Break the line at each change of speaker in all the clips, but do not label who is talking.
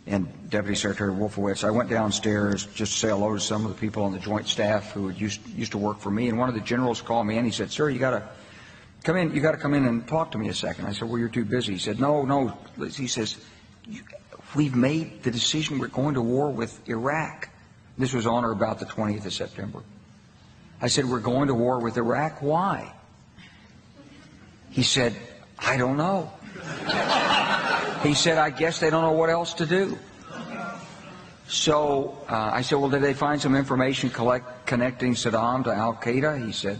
and Deputy Secretary Wolfowitz, I went downstairs just to say hello to some of the people on the Joint Staff who used to work for me, and one of the generals called me in. He said, "Sir, you got to come in. You got to come in and talk to me a second." I said, "Well, you're too busy." He said, "No." He says, "We've made the decision. We're going to war with Iraq." This was on or about the 20th of September. I said, "We're going to war with Iraq. Why?" He said, "I don't know." He said, "I guess they don't know what else to do." So I said, "Well, did they find some information connecting Saddam to Al-Qaeda?" He said,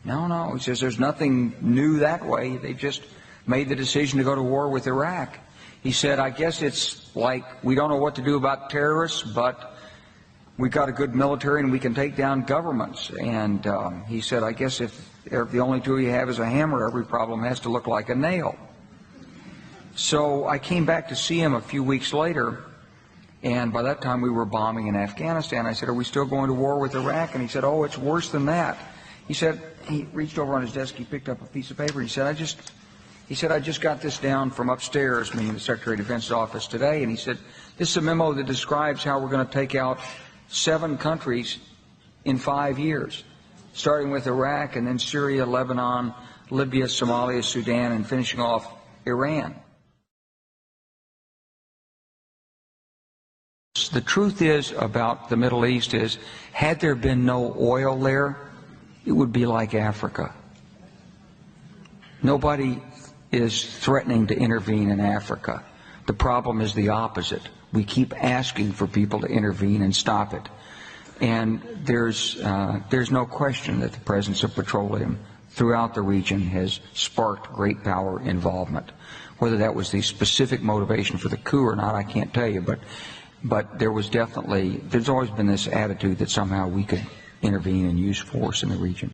No. He says, "There's nothing new that way. They just made the decision to go to war with Iraq." He said, "I guess it's like we don't know what to do about terrorists, but we've got a good military and we can take down governments." And he said, "I guess if the only tool you have is a hammer, every problem has to look like a nail." So I came back to see him a few weeks later, and by that time we were bombing in Afghanistan. I said, "Are we still going to war with Iraq?" And he said, "Oh, it's worse than that." He said, he reached over on his desk, he picked up a piece of paper, and he said, I just got this down from upstairs, meaning the Secretary of Defense's office today, and he said, "This is a memo that describes how we're going to take out 7 countries in 5 years, starting with Iraq and then Syria, Lebanon, Libya, Somalia, Sudan, and finishing off Iran." The truth is about the Middle East is, had there been no oil there, it would be like Africa. Nobody is threatening to intervene in Africa. The problem is the opposite. We keep asking for people to intervene and stop it. And there's no question that the presence of petroleum throughout the region has sparked great power involvement. Whether that was the specific motivation for the coup or not, I can't tell you, but there's always been this attitude that somehow we could intervene and use force in the region.